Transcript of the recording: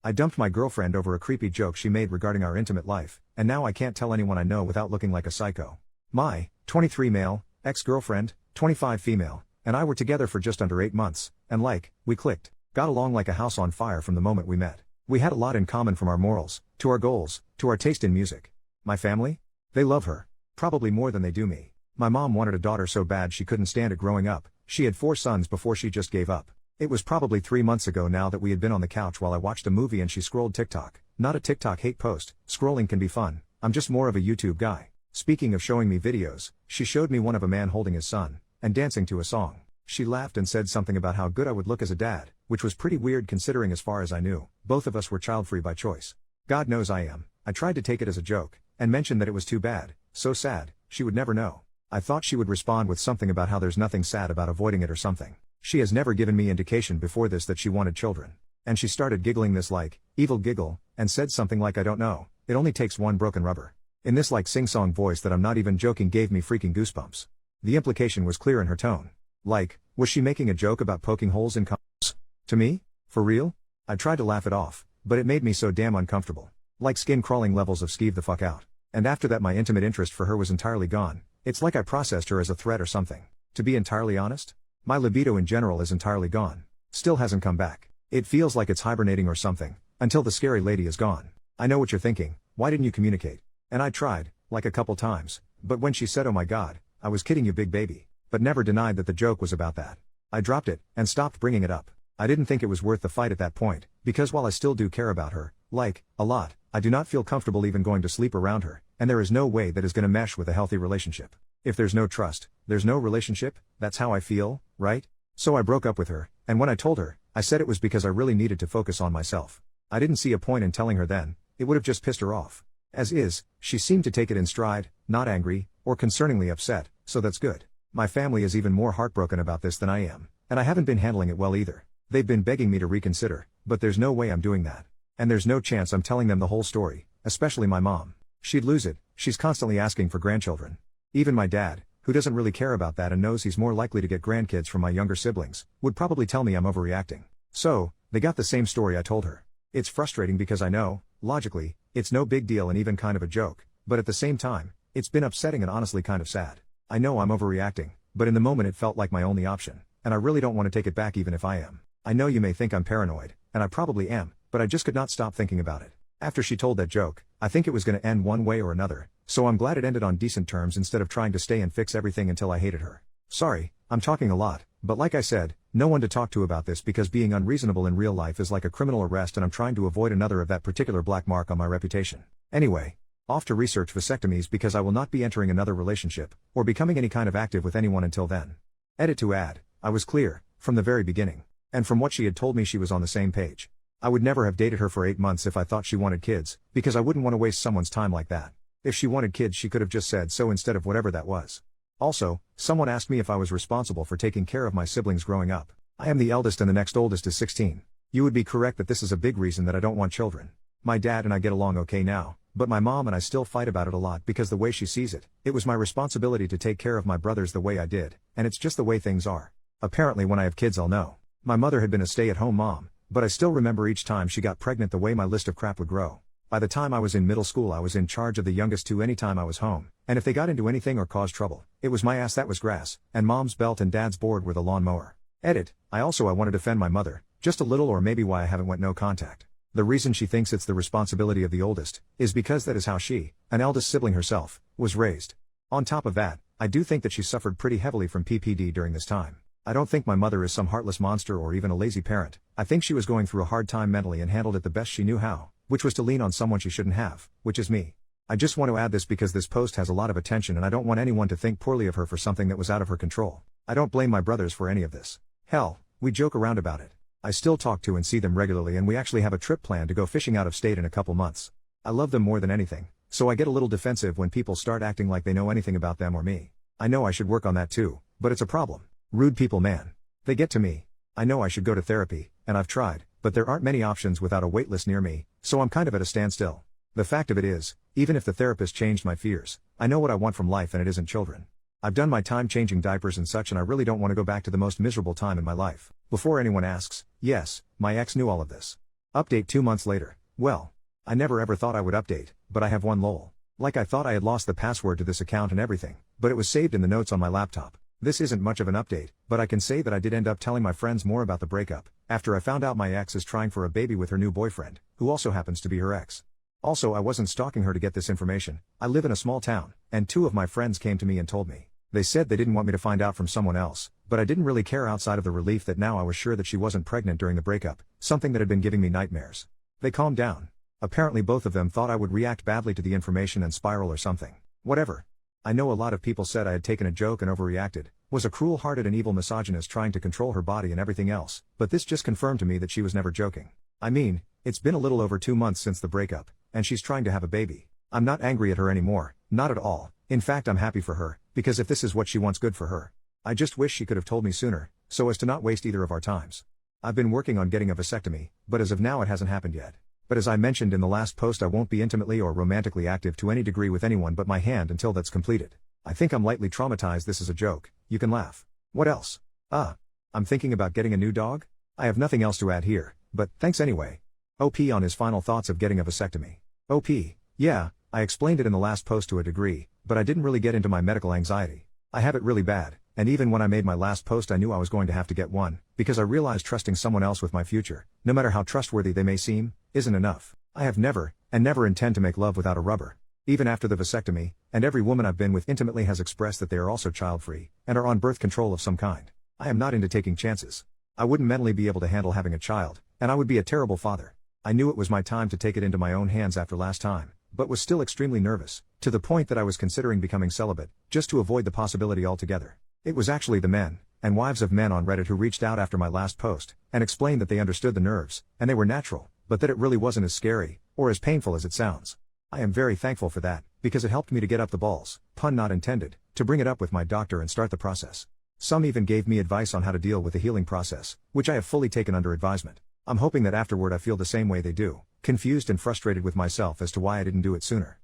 I dumped my girlfriend over a creepy joke she made regarding our intimate life, and now I can't tell anyone I know without looking like a psycho. My 23 male, ex-girlfriend, 25 female, and I were together for just under 8 months, and we clicked. Got along like a house on fire from the moment we met. We had a lot in common, from our morals, to our goals, to our taste in music. My family? They love her. Probably more than they do me. My mom wanted a daughter so bad she couldn't stand it growing up. She had 4 sons before she just gave up. It was probably 3 months ago now that we had been on the couch while I watched a movie and she scrolled TikTok. Not a TikTok hate post. Scrolling can be fun. I'm just more of a YouTube guy. Speaking of showing me videos, she showed me one of a man holding his son and dancing to a song. She laughed and said something about how good I would look as a dad, which was pretty weird considering, as far as I knew, both of us were child-free by choice. God knows I am. I tried to take it as a joke and mention that it was too bad, so sad, she would never know. I thought she would respond with something about how there's nothing sad about avoiding it or something. She has never given me indication before this that she wanted children. And she started giggling this evil giggle, and said something like, I don't know, it only takes one broken rubber. In this sing-song voice that I'm not even joking gave me freaking goosebumps. The implication was clear in her tone. Was she making a joke about poking holes in condoms? To me? For real? I tried to laugh it off, but it made me so damn uncomfortable. Skin-crawling levels of skeeve the fuck out. And after that my intimate interest for her was entirely gone. It's like I processed her as a threat or something. To be entirely honest, my libido in general is entirely gone. Still hasn't come back. It feels like it's hibernating or something, until the scary lady is gone. I know what you're thinking, why didn't you communicate? And I tried, a couple times, but when she said, oh my god, I was kidding you big baby, but never denied that the joke was about that. I dropped it, and stopped bringing it up. I didn't think it was worth the fight at that point, because while I still do care about her, a lot, I do not feel comfortable even going to sleep around her, and there is no way that is gonna mesh with a healthy relationship. If there's no trust, there's no relationship, that's how I feel, right? So I broke up with her, and when I told her, I said it was because I really needed to focus on myself. I didn't see a point in telling her then, it would have just pissed her off. As is, she seemed to take it in stride, not angry, or concerningly upset, so that's good. My family is even more heartbroken about this than I am, and I haven't been handling it well either. They've been begging me to reconsider, but there's no way I'm doing that. And there's no chance I'm telling them the whole story, especially my mom. She'd lose it, she's constantly asking for grandchildren. Even my dad, who doesn't really care about that and knows he's more likely to get grandkids from my younger siblings, would probably tell me I'm overreacting. So, they got the same story I told her. It's frustrating because I know, logically, it's no big deal and even kind of a joke, but at the same time, it's been upsetting and honestly kind of sad. I know I'm overreacting, but in the moment it felt like my only option, and I really don't want to take it back even if I am. I know you may think I'm paranoid, and I probably am, but I just could not stop thinking about it. After she told that joke, I think it was going to end one way or another, so I'm glad it ended on decent terms instead of trying to stay and fix everything until I hated her. Sorry, I'm talking a lot, but like I said, no one to talk to about this because being unreasonable in real life is like a criminal arrest and I'm trying to avoid another of that particular black mark on my reputation. Anyway, off to research vasectomies because I will not be entering another relationship, or becoming any kind of active with anyone until then. Edit to add, I was clear, from the very beginning. And from what she had told me she was on the same page. I would never have dated her for 8 months if I thought she wanted kids, because I wouldn't want to waste someone's time like that. If she wanted kids she could have just said so instead of whatever that was. Also, someone asked me if I was responsible for taking care of my siblings growing up. I am the eldest and the next oldest is 16. You would be correct that this is a big reason that I don't want children. My dad and I get along okay now, but my mom and I still fight about it a lot because the way she sees it, it was my responsibility to take care of my brothers the way I did, and it's just the way things are. Apparently when I have kids I'll know. My mother had been a stay-at-home mom, but I still remember each time she got pregnant the way my list of crap would grow. By the time I was in middle school I was in charge of the youngest two anytime I was home, and if they got into anything or caused trouble, it was my ass that was grass, and mom's belt and dad's board were the lawnmower. Edit, I want to defend my mother, just a little or maybe why I haven't went no contact. The reason she thinks it's the responsibility of the oldest, is because that is how she, an eldest sibling herself, was raised. On top of that, I do think that she suffered pretty heavily from PPD during this time. I don't think my mother is some heartless monster or even a lazy parent. I think she was going through a hard time mentally and handled it the best she knew how, which was to lean on someone she shouldn't have, which is me. I just want to add this because this post has a lot of attention and I don't want anyone to think poorly of her for something that was out of her control. I don't blame my brothers for any of this. Hell, we joke around about it. I still talk to and see them regularly and we actually have a trip planned to go fishing out of state in a couple months. I love them more than anything, so I get a little defensive when people start acting like they know anything about them or me. I know I should work on that too, but it's a problem. Rude people, man. They get to me. I know I should go to therapy, and I've tried, but there aren't many options without a waitlist near me, so I'm kind of at a standstill. The fact of it is, even if the therapist changed my fears, I know what I want from life and it isn't children. I've done my time changing diapers and such and I really don't want to go back to the most miserable time in my life. Before anyone asks, yes, my ex knew all of this. Update 2 months later. Well, I never ever thought I would update, but I have one lol. Like I thought I had lost the password to this account and everything, but it was saved in the notes on my laptop. This isn't much of an update, but I can say that I did end up telling my friends more about the breakup, after I found out my ex is trying for a baby with her new boyfriend, who also happens to be her ex. Also, I wasn't stalking her to get this information. I live in a small town, and 2 of my friends came to me and told me. They said they didn't want me to find out from someone else, but I didn't really care outside of the relief that now I was sure that she wasn't pregnant during the breakup, something that had been giving me nightmares. They calmed down. Apparently both of them thought I would react badly to the information and spiral or something. Whatever. I know a lot of people said I had taken a joke and overreacted, was a cruel-hearted and evil misogynist trying to control her body and everything else, but this just confirmed to me that she was never joking. I mean, it's been a little over 2 months since the breakup, and she's trying to have a baby. I'm not angry at her anymore, not at all. In fact, I'm happy for her, because if this is what she wants, good for her. I just wish she could have told me sooner, so as to not waste either of our times. I've been working on getting a vasectomy, but as of now it hasn't happened yet. But as I mentioned in the last post, I won't be intimately or romantically active to any degree with anyone but my hand until that's completed. I think I'm lightly traumatized. This is a joke, you can laugh. What else? I'm thinking about getting a new dog? I have nothing else to add here, but thanks anyway. OP on his final thoughts of getting a vasectomy. OP, yeah, I explained it in the last post to a degree, but I didn't really get into my medical anxiety. I have it really bad, and even when I made my last post I knew I was going to have to get one, because I realized trusting someone else with my future, no matter how trustworthy they may seem, isn't enough. I have never, and never intend to make love without a rubber. Even after the vasectomy, and every woman I've been with intimately has expressed that they are also child-free, and are on birth control of some kind. I am not into taking chances. I wouldn't mentally be able to handle having a child, and I would be a terrible father. I knew it was my time to take it into my own hands after last time, but was still extremely nervous, to the point that I was considering becoming celibate, just to avoid the possibility altogether. It was actually the men, and wives of men on Reddit who reached out after my last post, and explained that they understood the nerves, and they were natural, but that it really wasn't as scary, or as painful as it sounds. I am very thankful for that, because it helped me to get up the balls, pun not intended, to bring it up with my doctor and start the process. Some even gave me advice on how to deal with the healing process, which I have fully taken under advisement. I'm hoping that afterward I feel the same way they do, confused and frustrated with myself as to why I didn't do it sooner.